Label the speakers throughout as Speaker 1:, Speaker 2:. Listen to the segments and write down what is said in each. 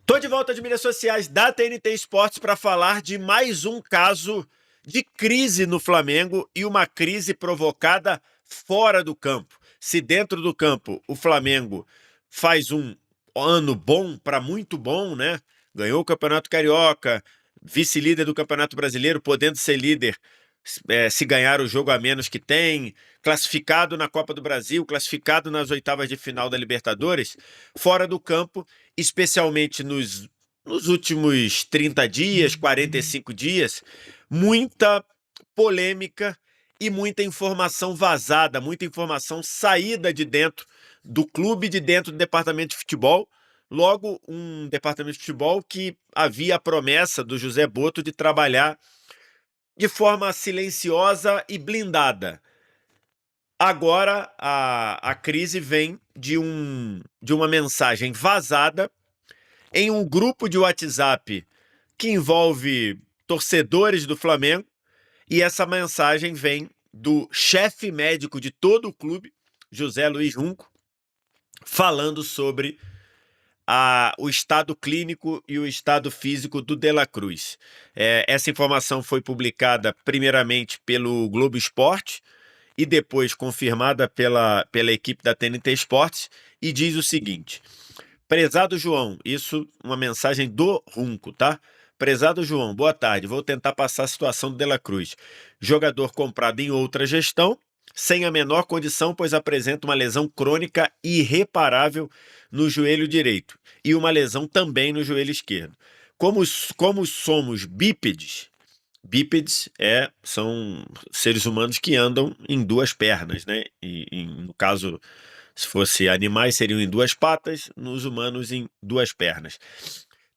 Speaker 1: Tô de volta às mídias sociais da TNT Esportes para falar de mais um caso de crise no Flamengo e uma crise provocada fora do campo. Se dentro do campo o Flamengo faz um ano bom para muito bom, né? Ganhou o Campeonato Carioca, vice-líder do Campeonato Brasileiro, podendo ser líder se ganhar o jogo a menos que tem, classificado na Copa do Brasil, classificado nas oitavas de final da Libertadores, fora do campo, especialmente nos últimos 30 dias, 45 dias, muita polêmica e muita informação vazada, muita informação saída de dentro do clube, de dentro do departamento de futebol. Logo, um departamento de futebol que havia a promessa do José Botto de trabalhar de forma silenciosa e blindada. Agora, a crise vem de uma mensagem vazada em um grupo de WhatsApp que envolve torcedores do Flamengo, e essa mensagem vem do chefe médico de todo o clube, José Luiz Junco, falando sobre o estado clínico e o estado físico do De La Cruz. Essa informação foi publicada primeiramente pelo Globo Esporte e depois confirmada pela equipe da TNT Esportes, e diz o seguinte: prezado João, isso uma mensagem do Runco, tá? Prezado João, boa tarde. Vou tentar passar a situação do De La Cruz. Jogador comprado em outra gestão, sem a menor condição, pois apresenta uma lesão crônica irreparável no joelho direito e uma lesão também no joelho esquerdo. Como somos bípedes são seres humanos que andam em duas pernas, né? No caso, se fosse animais, seriam em duas patas, nos humanos em duas pernas.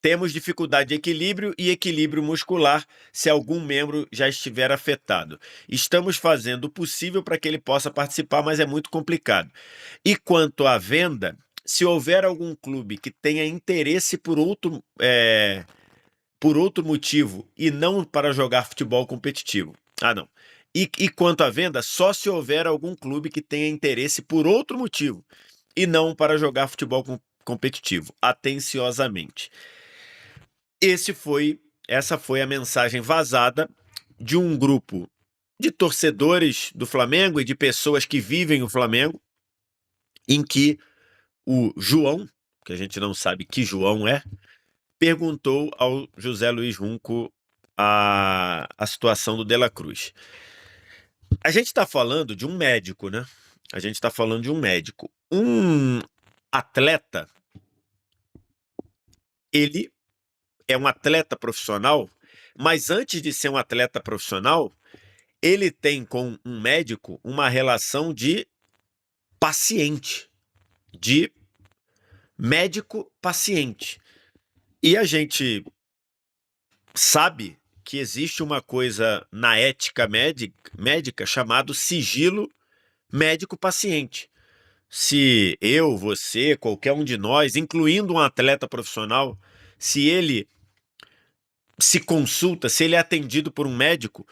Speaker 1: Temos dificuldade de equilíbrio e equilíbrio muscular se algum membro já estiver afetado. Estamos fazendo o possível para que ele possa participar, mas é muito complicado. E quanto à venda, se houver algum clube que tenha interesse por outro motivo e não para jogar futebol competitivo. Não. E quanto à venda, só se houver algum clube que tenha interesse por outro motivo e não para jogar futebol competitivo. Atenciosamente. Essa foi a mensagem vazada de um grupo de torcedores do Flamengo e de pessoas que vivem o Flamengo, em que o João, que a gente não sabe que João é, perguntou ao José Luiz Junco a situação do De La Cruz. A gente está falando de um médico, né? A gente está falando de um médico. Um atleta, ele é um atleta profissional, mas antes de ser um atleta profissional, ele tem com um médico uma relação de paciente, de médico-paciente. E a gente sabe que existe uma coisa na ética médica chamado sigilo médico-paciente. Se eu, você, qualquer um de nós, incluindo um atleta profissional, se ele se consulta, se ele é atendido por um médico,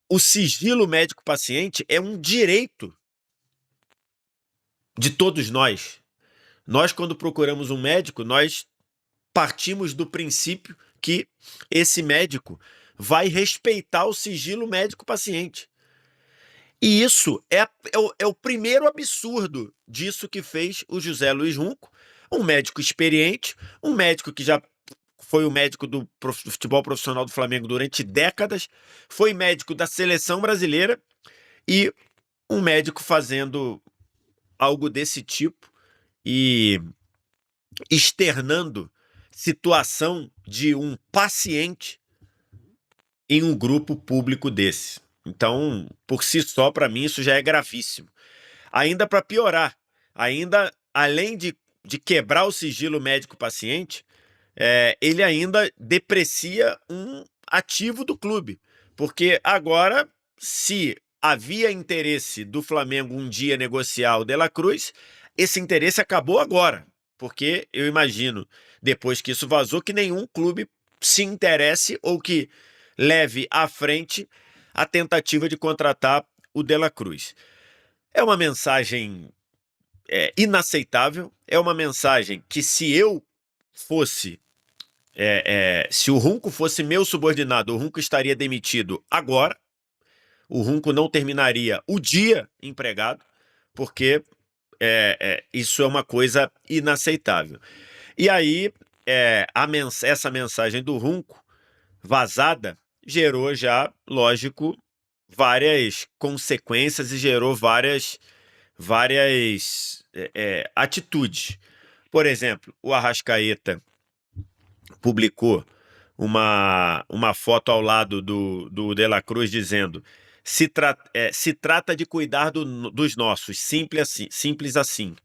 Speaker 1: o sigilo médico-paciente é um direito de todos nós. Nós, quando procuramos um médico, nós partimos do princípio que esse médico vai respeitar o sigilo médico-paciente. E isso é o primeiro absurdo disso que fez o José Luiz Junco, um médico experiente, um médico que já foi o médico do futebol profissional do Flamengo durante décadas, foi médico da seleção brasileira e um médico fazendo algo desse tipo e externando situação de um paciente em um grupo público desse. Então, por si só, para mim, isso já é gravíssimo. Ainda para piorar, ainda além de quebrar o sigilo médico-paciente, ele ainda deprecia um ativo do clube. Porque agora, se havia interesse do Flamengo um dia negociar o De La Cruz, esse interesse acabou agora. Porque eu imagino, depois que isso vazou, que nenhum clube se interesse ou que leve à frente a tentativa de contratar o De La Cruz. É uma mensagem inaceitável, é uma mensagem que, se eu fosse se o Runco fosse meu subordinado, o Runco estaria demitido agora, o Runco não terminaria o dia empregado, porque isso é uma coisa inaceitável. E aí, essa mensagem do Runco, vazada, gerou já, lógico, várias consequências e gerou várias atitudes. Por exemplo, o Arrascaeta publicou uma foto ao lado do De La Cruz dizendo: se trata de cuidar dos nossos, simples assim.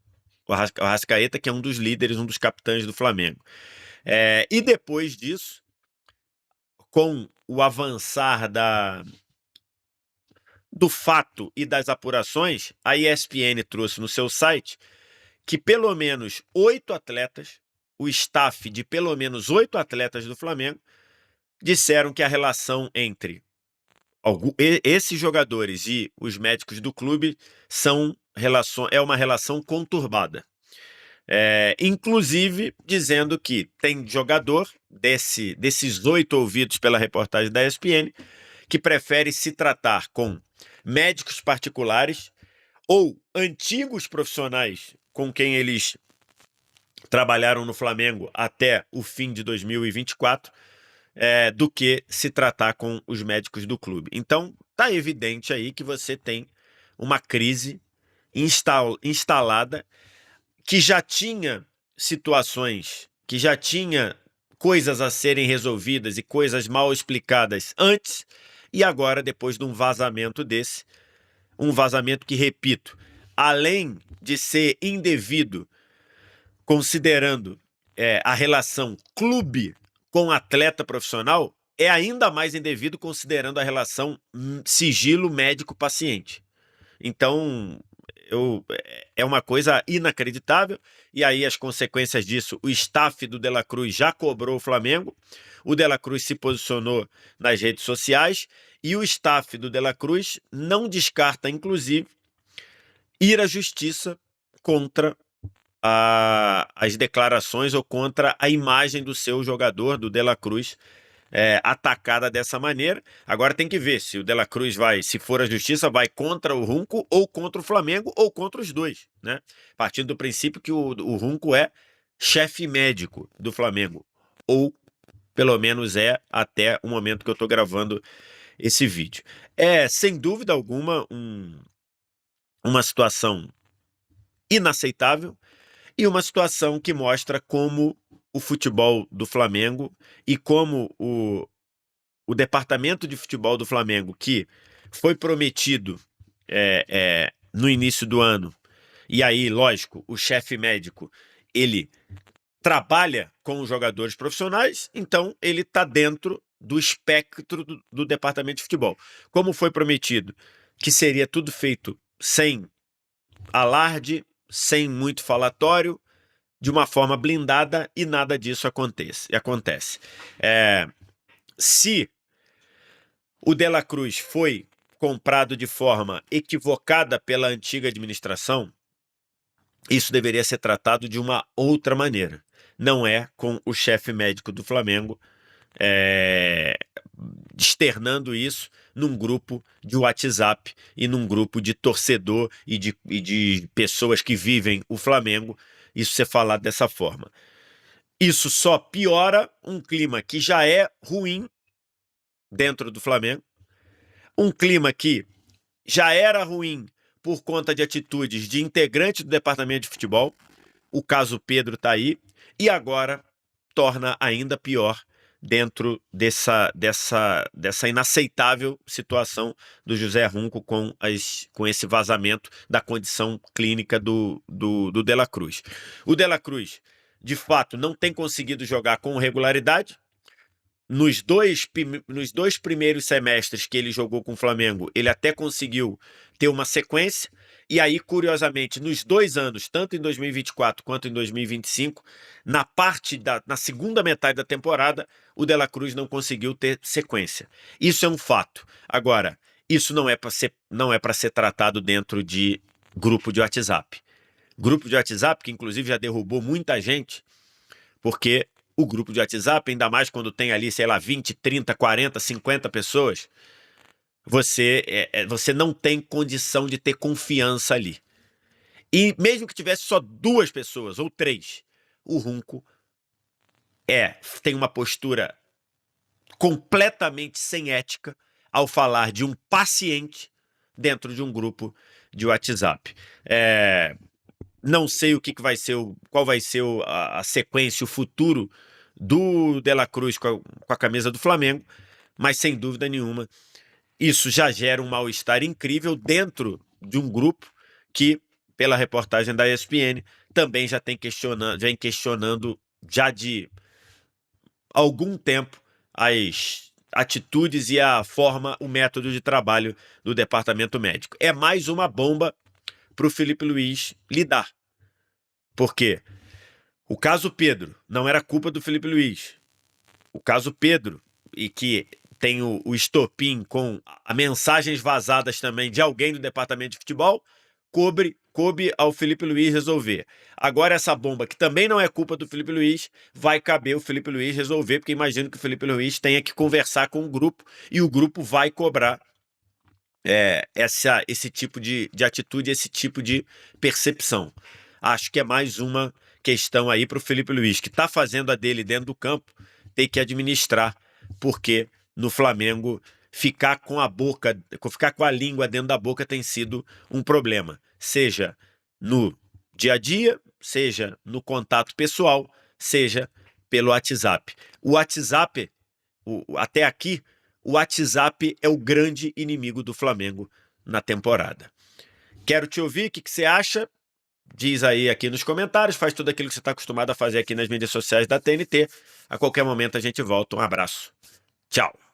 Speaker 1: O Arrascaeta, que é um dos líderes, um dos capitães do Flamengo. E depois disso, com o avançar do fato e das apurações, a ESPN trouxe no seu site que pelo menos 8 atletas, o staff de pelo menos 8 atletas do Flamengo, disseram que a relação entre esses jogadores e os médicos do clube é uma relação conturbada. Inclusive dizendo que tem jogador desses 8 ouvidos pela reportagem da ESPN que prefere se tratar com médicos particulares ou antigos profissionais com quem eles trabalharam no Flamengo até o fim de 2024, do que se tratar com os médicos do clube. Então, tá evidente aí que você tem uma crise instalada, que já tinha situações, que já tinha coisas a serem resolvidas e coisas mal explicadas antes, e agora, depois de um vazamento desse, um vazamento que, repito, além de ser indevido, considerando a relação clube com atleta profissional, é ainda mais indevido considerando a relação sigilo médico-paciente. Então, é uma coisa inacreditável, e aí as consequências disso, o staff do De La Cruz já cobrou o Flamengo, o De La Cruz se posicionou nas redes sociais, e o staff do De La Cruz não descarta, inclusive, ir à justiça contra as declarações ou contra a imagem do seu jogador, do De La Cruz, atacada dessa maneira. Agora tem que ver se o De La Cruz se for a justiça, vai contra o Runco ou contra o Flamengo ou contra os dois, né? Partindo do princípio que o Runco é chefe médico do Flamengo, ou pelo menos até o momento que eu estou gravando esse vídeo. Sem dúvida alguma, uma situação inaceitável, e uma situação que mostra como o futebol do Flamengo e como o departamento de futebol do Flamengo, que foi prometido no início do ano, e aí, lógico, o chefe médico, ele trabalha com os jogadores profissionais, então ele está dentro do espectro do departamento de futebol. Como foi prometido que seria tudo feito sem alarde, sem muito falatório, de uma forma blindada, e nada disso acontece. Se o De La Cruz foi comprado de forma equivocada pela antiga administração, isso deveria ser tratado de uma outra maneira. Não é com o chefe médico do Flamengo externando isso num grupo de WhatsApp e num grupo de torcedor e de pessoas que vivem o Flamengo, isso ser falado dessa forma. Isso só piora um clima que já é ruim dentro do Flamengo, um clima que já era ruim por conta de atitudes de integrantes do departamento de futebol, o caso Pedro está aí, e agora torna ainda pior dentro dessa inaceitável situação do José Runco com esse vazamento da condição clínica do De La Cruz. O De La Cruz, de fato, não tem conseguido jogar com regularidade. Nos dois primeiros semestres que ele jogou com o Flamengo, ele até conseguiu ter uma sequência, e aí, curiosamente, nos 2 anos, tanto em 2024 quanto em 2025, na segunda metade da temporada, o De La Cruz não conseguiu ter sequência. Isso é um fato. Agora, isso não é para ser tratado dentro de grupo de WhatsApp. Grupo de WhatsApp, que inclusive já derrubou muita gente, Porque o grupo de WhatsApp, ainda mais quando tem ali, sei lá, 20, 30, 40, 50 pessoas, você não tem condição de ter confiança ali. E mesmo que tivesse só 2 pessoas ou 3, o Runco tem uma postura completamente sem ética ao falar de um paciente dentro de um grupo de WhatsApp. Não sei o que vai ser, qual vai ser a sequência, o futuro do De La Cruz com a camisa do Flamengo, mas sem dúvida nenhuma, isso já gera um mal-estar incrível dentro de um grupo que, pela reportagem da ESPN, também já vem questionando já de algum tempo as atitudes e a forma, o método de trabalho do departamento médico. É mais uma bomba para o Felipe Luiz lidar. Porque o caso Pedro não era culpa do Felipe Luiz. O caso Pedro, e que tem o estopim com mensagens vazadas também de alguém do departamento de futebol, coube ao Felipe Luiz resolver. Agora essa bomba, que também não é culpa do Felipe Luiz, vai caber o Felipe Luiz resolver, porque imagino que o Felipe Luiz tenha que conversar com o grupo e o grupo vai cobrar esse tipo de atitude, esse tipo de percepção. Acho que é mais uma questão aí para o Felipe Luiz, que está fazendo a dele dentro do campo, tem que administrar, porque no Flamengo ficar com a língua dentro da boca tem sido um problema, seja no dia a dia, seja no contato pessoal, seja pelo WhatsApp. O WhatsApp, até aqui, o WhatsApp é o grande inimigo do Flamengo na temporada. Quero te ouvir, o que você acha? Diz aí aqui nos comentários, faz tudo aquilo que você está acostumado a fazer aqui nas mídias sociais da TNT. A qualquer momento a gente volta. Um abraço. Tchau.